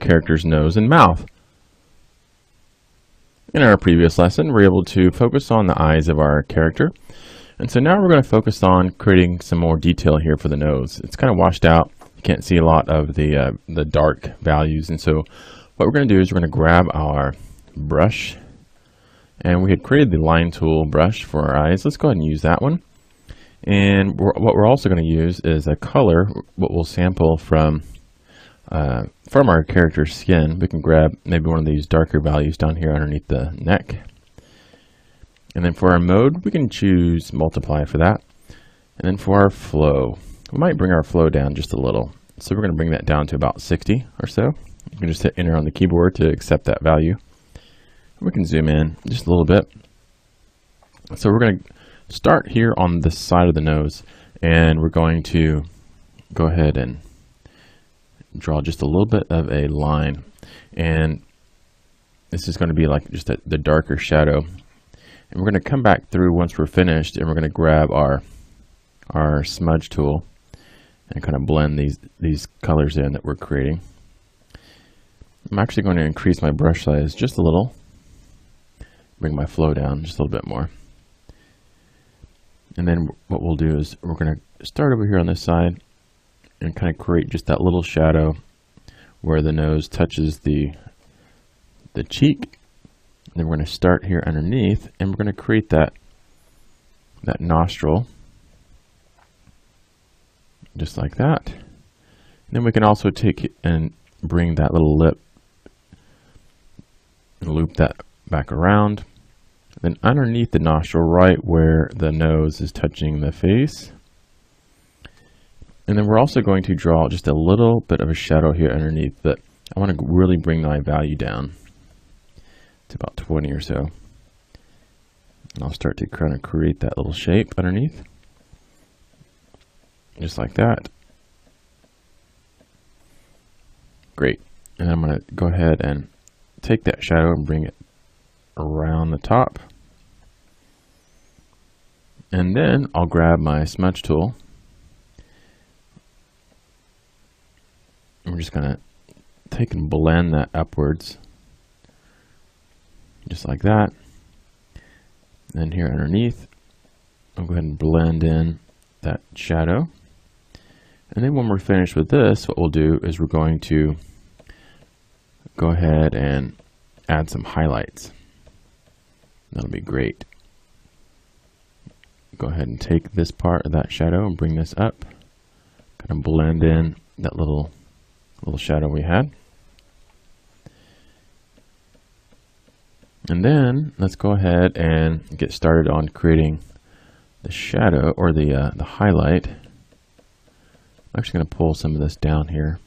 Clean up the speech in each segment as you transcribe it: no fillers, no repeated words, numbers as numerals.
character's nose and mouth. In our previous lesson, we were able to focus on the eyes of our character. And so now we're going to focus on creating some more detail here for the nose. It's kind of washed out. You can't see a lot of the dark values. And so what we're going to do is we're going to grab our brush. And we had created the line tool brush for our eyes. Let's go ahead and use that one. And what we're also going to use is a color, what we'll sample from our character's skin. We can grab maybe one of these darker values down here underneath the neck. And then for our mode, we can choose multiply for that. And then for our flow, we might bring our flow down just a little. So we're going to bring that down to about 60 or so. You can just hit enter on the keyboard to accept that value. We can zoom in just a little bit. So we're going to start here on the side of the nose, and we're going to go ahead and draw just a little bit of a line. And this is going to be like just the darker shadow. And we're going to come back through once we're finished, and we're going to grab our smudge tool and kind of blend these colors in that we're creating. I'm actually going to increase my brush size just a little. Bring my flow down just a little bit more. And then what we'll do is we're going to start over here on this side and kind of create just that little shadow where the nose touches the cheek. And then we're going to start here underneath, and we're going to create that nostril just like that. And then we can also take and bring that little lip and loop that back around. Then underneath the nostril, right where the nose is touching the face. And then we're also going to draw just a little bit of a shadow here underneath, but I want to really bring my value down to about 20 or so. And I'll start to kind of create that little shape underneath. Just like that. Great. And I'm going to go ahead and take that shadow and bring it around the top. And then I'll grab my smudge tool. I'm just going to take and blend that upwards. Just like that. And here underneath, I'll go ahead and blend in that shadow. And then when we're finished with this, what we'll do is we're going to go ahead and add some highlights. That'll be great. Go ahead and take this part of that shadow and bring this up. Kind of blend in that little shadow we had. And then let's go ahead and get started on creating the shadow or the highlight. I'm actually going to pull some of this down here.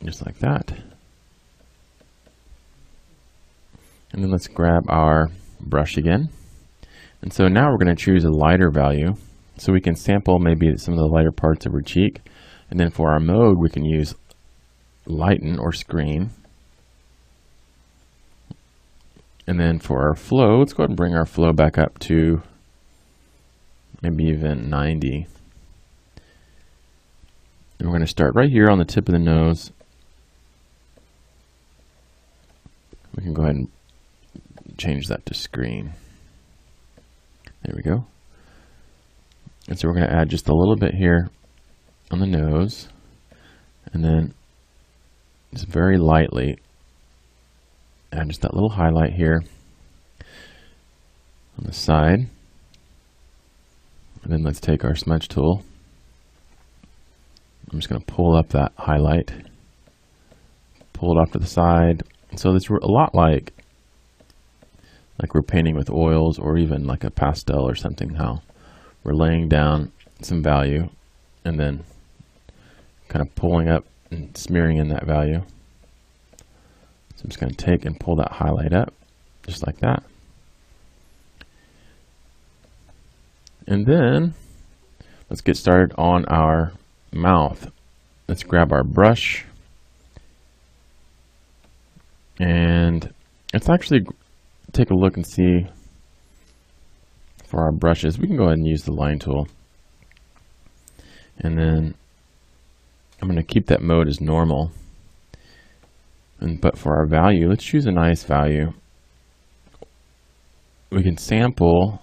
Just like that. And then let's grab our brush again. And so now we're going to choose a lighter value so we can sample maybe some of the lighter parts of her cheek. And then for our mode, we can use lighten or screen. And then for our flow, let's go ahead and bring our flow back up to maybe even 90. And we're going to start right here on the tip of the nose. We can go ahead and change that to screen. There we go. And so we're going to add just a little bit here on the nose, and then just very lightly add just that little highlight here on the side. And then let's take our smudge tool. I'm just going to pull up that highlight, pull it off to the side. So this is a lot like we're painting with oils or even like a pastel or something, how we're laying down some value and then kind of pulling up and smearing in that value. So I'm just going to take and pull that highlight up just like that. And then let's get started on our mouth. Let's grab our brush, and let's actually take a look and see for our brushes. We can go ahead and use the line tool, and then I'm going to keep that mode as normal. But for our value, let's choose a nice value. We can sample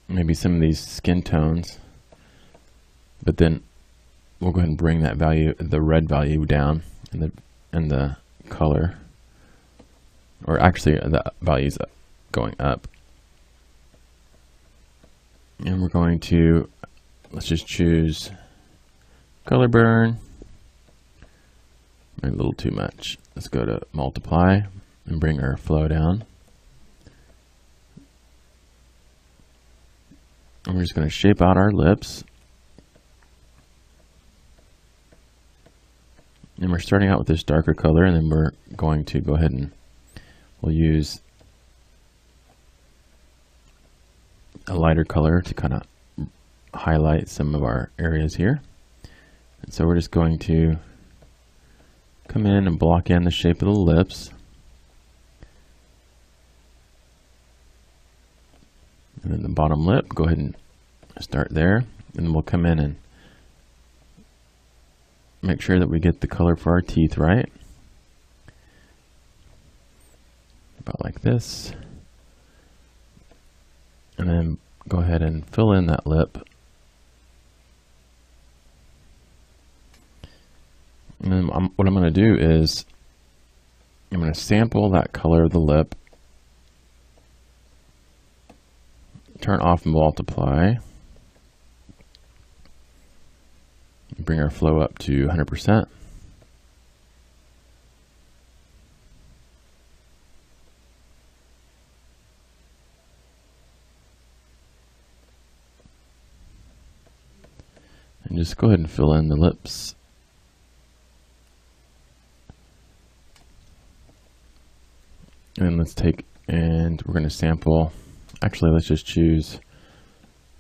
maybe some of these skin tones, but then we'll go ahead and bring that value, the red value, down, and the color, or actually the value's going up. And we're going to, let's just choose color burn. A little too much. Let's go to multiply and bring our flow down. And we're just going to shape out our lips. And we're starting out with this darker color, and then we're going to go ahead and we'll use a lighter color to kind of highlight some of our areas here. And so we're just going to come in and block in the shape of the lips. And then the bottom lip, go ahead and start there. And then we'll come in and make sure that we get the color for our teeth right. About like this. And then go ahead and fill in that lip. And then what I'm going to do is I'm going to sample that color of the lip, turn off multiply, bring our flow up to 100%. And just go ahead and fill in the lips. And let's take, and we're going to sample, actually let's just choose,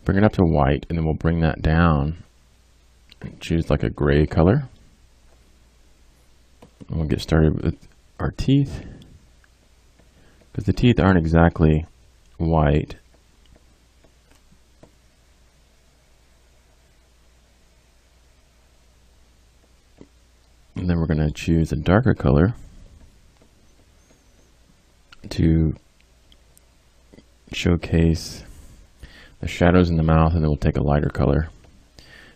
bring it up to white, and then we'll bring that down and choose like a gray color. And we'll get started with our teeth, because the teeth aren't exactly white. And then we're going to choose a darker color to showcase the shadows in the mouth, and then we'll take a lighter color.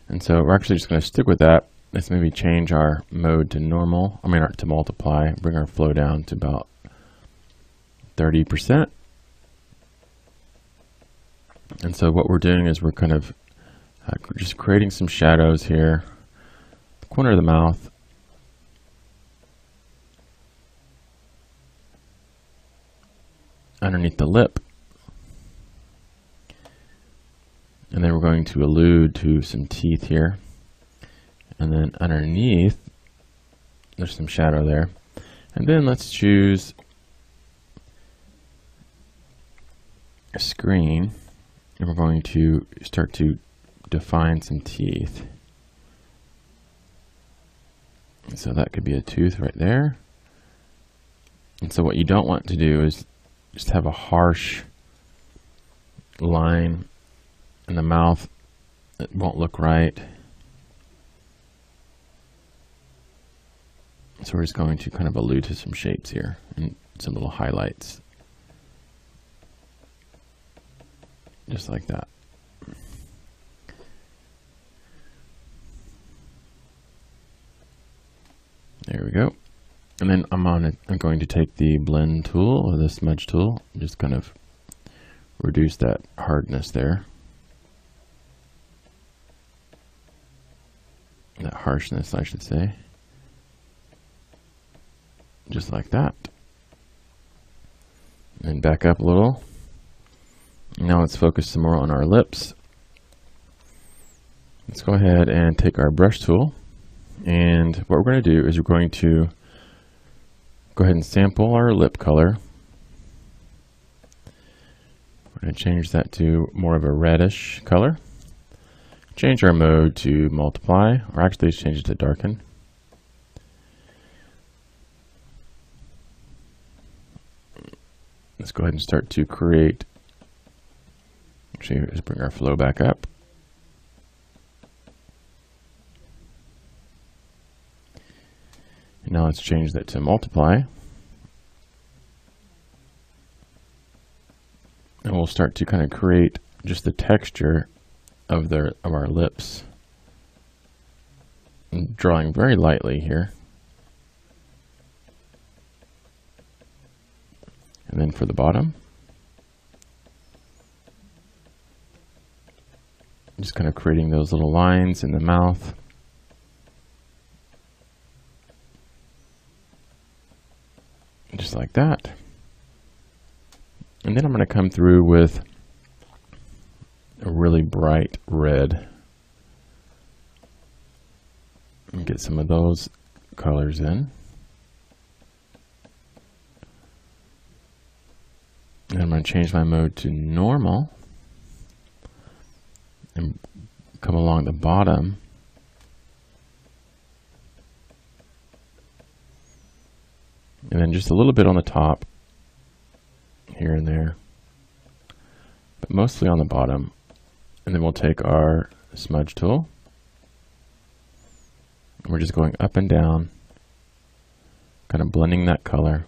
And so we're actually just going to stick with that. Let's maybe change our mode to normal, to multiply, bring our flow down to about 30%. And so what we're doing is we're kind of just creating some shadows here, the corner of the mouth, underneath the lip, and then we're going to allude to some teeth here, and then underneath there's some shadow there. And then let's choose a screen, and we're going to start to define some teeth. And so that could be a tooth right there. And so what you don't want to do is just have a harsh line in the mouth. It won't look right. So we're just going to kind of allude to some shapes here and some little highlights. Just like that. There we go. And then I'm going to take the blend tool, or the smudge tool, and just kind of reduce that hardness there. That harshness, I should say. Just like that. And back up a little. Now let's focus some more on our lips. Let's go ahead and take our brush tool. And what we're going to do is we're going to go ahead and sample our lip color. We're going to change that to more of a reddish color. Change our mode to multiply, or actually change it to darken. Let's go ahead and start to create. Actually, let's bring our flow back up. Now let's change that to multiply. And we'll start to kind of create just the texture of our lips. I'm drawing very lightly here. And then for the bottom, just kind of creating those little lines in the mouth. Just like that. And then I'm going to come through with a really bright red and get some of those colors in. And I'm going to change my mode to normal and come along the bottom and then just a little bit on the top here and there, but mostly on the bottom. And then we'll take our smudge tool and we're just going up and down, kind of blending that color.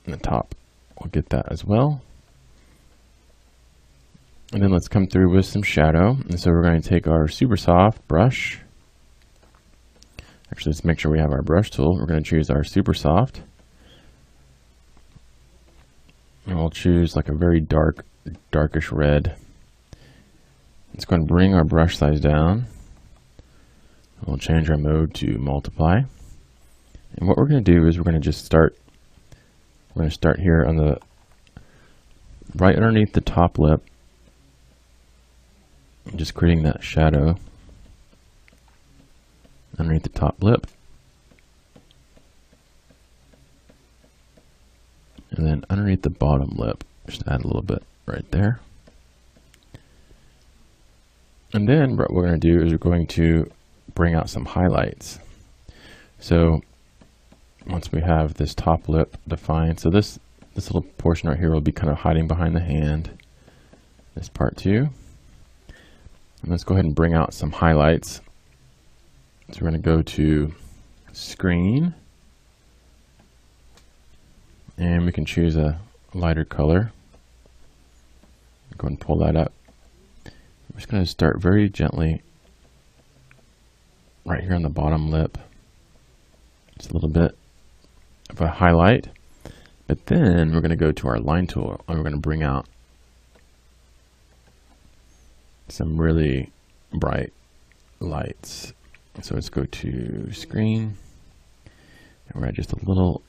And the top, we'll get that as well. And then let's come through with some shadow. And so we're going to take our super soft brush. Actually, let's make sure we have our brush tool. We're going to choose our super soft. And we'll choose like a very darkish red. It's going to bring our brush size down. We'll change our mode to multiply. And what we're going to do is we're going to just start. We're going to start here on the right underneath the top lip. Just creating that shadow underneath the top lip. And then underneath the bottom lip, just add a little bit right there. And then what we're going to do is we're going to bring out some highlights. So once we have this top lip defined, so this little portion right here will be kind of hiding behind the hand. This part too. And let's go ahead and bring out some highlights. So we're going to go to screen. And we can choose a lighter color. Go ahead and pull that up. I'm just going to start very gently right here on the bottom lip. Just a little bit of a highlight. But then we're going to go to our line tool and we're going to bring out some really bright lights. So let's go to screen. And we're at just a little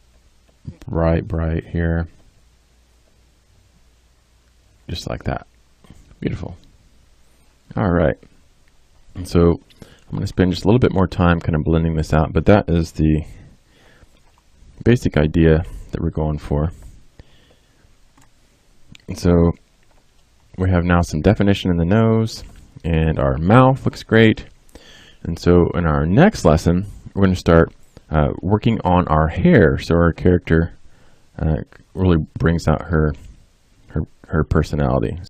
bright here. Just like that. Beautiful. All right. And so I'm going to spend just a little bit more time kind of blending this out, but that is the basic idea that we're going for. And so we have now some definition in the nose and our mouth looks great. And so in our next lesson, we're going to start working on our hair. So our character really brings out her personality.